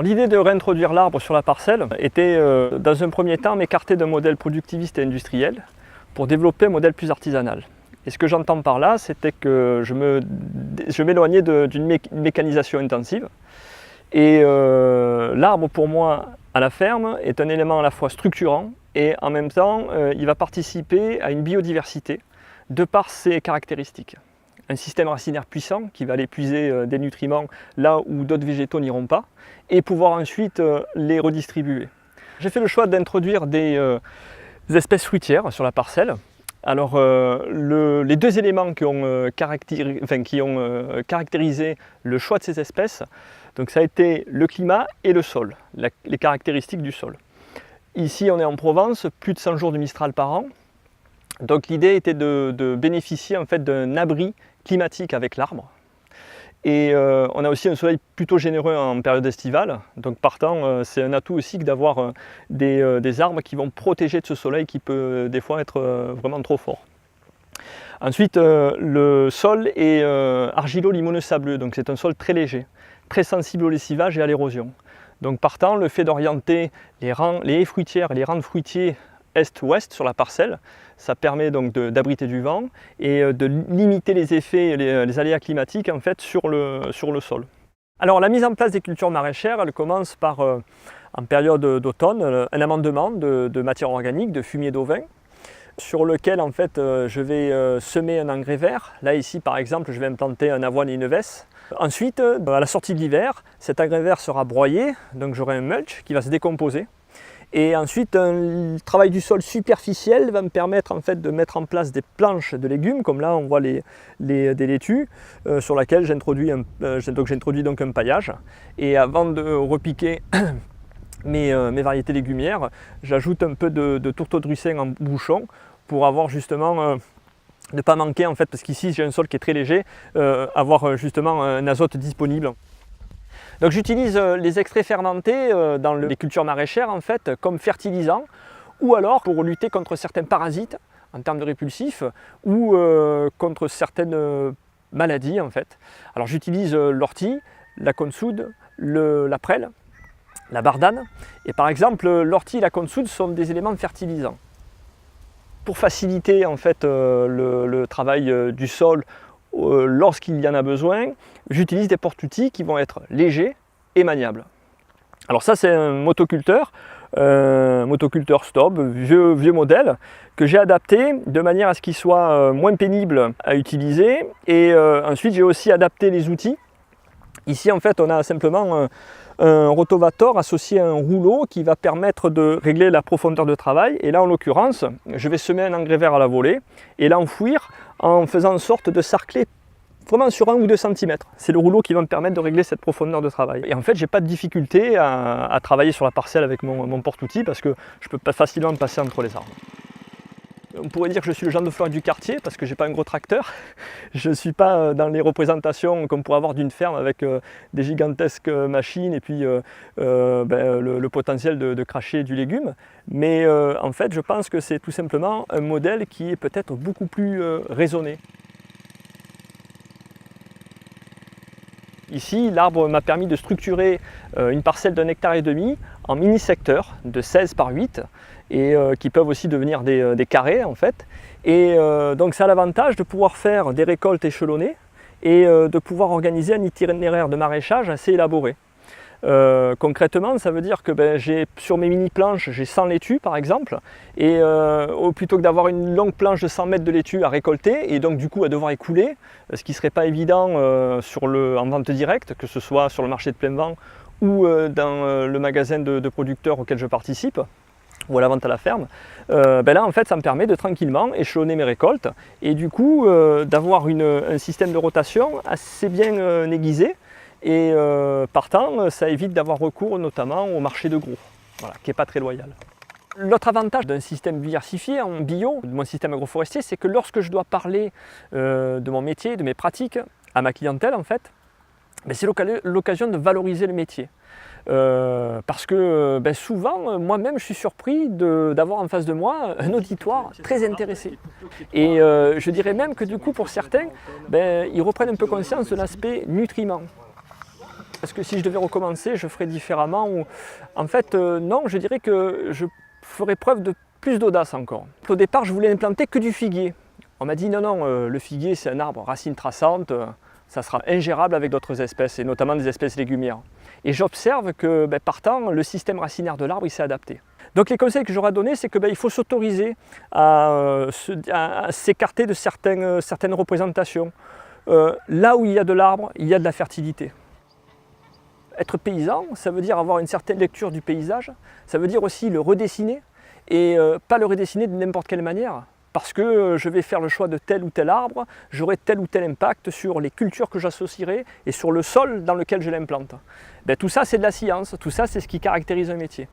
L'idée de réintroduire l'arbre sur la parcelle était, dans un premier temps, m'écarter d'un modèle productiviste et industriel pour développer un modèle plus artisanal. Et ce que j'entends par là, c'était que je m'éloignais d'une mécanisation intensive. Et l'arbre, pour moi, à la ferme, est un élément à la fois structurant et en même temps, il va participer à une biodiversité de par ses caractéristiques. Un système racinaire puissant qui va aller puiser des nutriments là où d'autres végétaux n'iront pas et pouvoir ensuite les redistribuer. J'ai fait le choix d'introduire des espèces fruitières sur la parcelle. Alors les deux éléments qui ont caractérisé le choix de ces espèces, donc ça a été le climat et le sol, les caractéristiques du sol. Ici on est en Provence, plus de 100 jours de Mistral par an. Donc l'idée était de bénéficier en fait d'un abri climatique avec l'arbre. Et on a aussi un soleil plutôt généreux en période estivale. Donc partant, c'est un atout aussi que d'avoir des arbres qui vont protéger de ce soleil qui peut des fois être vraiment trop fort. Ensuite, le sol est argilo-limoneux-sableux, donc c'est un sol très léger, très sensible au lessivage et à l'érosion. Donc partant, le fait d'orienter les haies fruitières et les rangs fruitiers est-ouest sur la parcelle, ça permet donc d'abriter du vent et de limiter les effets, les aléas climatiques en fait sur le sol. Alors la mise en place des cultures maraîchères, elle commence par, en période d'automne, un amendement de matière organique, de fumier d'ovin, sur lequel en fait je vais semer un engrais vert. Là ici par exemple, je vais implanter un avoine et une vesse. Ensuite, à la sortie de l'hiver, cet engrais vert sera broyé, donc j'aurai un mulch qui va se décomposer. Et ensuite, un travail du sol superficiel va me permettre en fait de mettre en place des planches de légumes, comme là on voit des laitues, sur laquelle j'introduis donc un paillage. Et avant de repiquer mes variétés légumières, j'ajoute un peu de tourteau de ricin en bouchon pour avoir justement ne pas manquer en fait, parce qu'ici j'ai un sol qui est très léger, avoir justement un azote disponible. Donc j'utilise les extraits fermentés dans les cultures maraîchères en fait comme fertilisants ou alors pour lutter contre certains parasites en termes de répulsifs ou contre certaines maladies en fait. Alors j'utilise l'ortie, la consoude, la prêle, la bardane et par exemple l'ortie et la consoude sont des éléments fertilisants. Pour faciliter en fait le travail du sol lorsqu'il y en a besoin, j'utilise des porte-outils qui vont être légers et maniables. Alors ça c'est un motoculteur Staub, vieux modèle, que j'ai adapté de manière à ce qu'il soit moins pénible à utiliser. Et ensuite j'ai aussi adapté les outils. Ici en fait on a simplement un rotovator associé à un rouleau qui va permettre de régler la profondeur de travail. Et là en l'occurrence, je vais semer un engrais vert à la volée et l'enfouir en faisant en sorte de sarcler vraiment sur 1 ou 2 cm. C'est le rouleau qui va me permettre de régler cette profondeur de travail. Et en fait, j'ai pas de difficulté à travailler sur la parcelle avec mon porte-outil parce que je peux pas facilement passer entre les arbres. On pourrait dire que je suis le Jean de Fleur du quartier parce que j'ai pas un gros tracteur. Je ne suis pas dans les représentations qu'on pourrait avoir d'une ferme avec des gigantesques machines et puis le potentiel de cracher du légume. Mais en fait, je pense que c'est tout simplement un modèle qui est peut-être beaucoup plus raisonné. Ici, l'arbre m'a permis de structurer une parcelle d'1,5 hectare en mini-secteurs de 16 par 8 et qui peuvent aussi devenir des carrés en fait. Et donc ça a l'avantage de pouvoir faire des récoltes échelonnées et de pouvoir organiser un itinéraire de maraîchage assez élaboré. Concrètement, ça veut dire que sur mes mini-planches, j'ai 100 laitues par exemple, et plutôt que d'avoir une longue planche de 100 mètres de laitue à récolter, et donc du coup à devoir écouler, ce qui ne serait pas évident en vente directe, que ce soit sur le marché de plein vent ou dans le magasin de producteurs auquel je participe, ou à la vente à la ferme, là en fait ça me permet de tranquillement échelonner mes récoltes, et du coup d'avoir un système de rotation assez bien aiguisé. Et partant, ça évite d'avoir recours notamment au marché de gros, voilà, qui n'est pas très loyal. L'autre avantage d'un système diversifié en bio, de mon système agroforestier, c'est que lorsque je dois parler de mon métier, de mes pratiques à ma clientèle en fait, c'est l'occasion de valoriser le métier. Parce que souvent, moi-même, je suis surpris d'avoir en face de moi un auditoire très intéressé. Et je dirais même que du coup, pour certains, ils reprennent un peu conscience de l'aspect nutriment. Est-ce que si je devais recommencer, je ferais différemment ou... En fait, non, je dirais que je ferais preuve de plus d'audace encore. Au départ, je voulais implanter que du figuier. On m'a dit non, non, le figuier c'est un arbre racine traçante, ça sera ingérable avec d'autres espèces, et notamment des espèces légumières. Et j'observe que partant, le système racinaire de l'arbre il s'est adapté. Donc les conseils que j'aurais à donner, c'est qu'il faut s'autoriser à s'écarter de certaines représentations. Là où il y a de l'arbre, il y a de la fertilité. Être paysan, ça veut dire avoir une certaine lecture du paysage, ça veut dire aussi le redessiner, et pas le redessiner de n'importe quelle manière. Parce que je vais faire le choix de tel ou tel arbre, j'aurai tel ou tel impact sur les cultures que j'associerai et sur le sol dans lequel je l'implante. Tout ça c'est de la science, tout ça c'est ce qui caractérise un métier.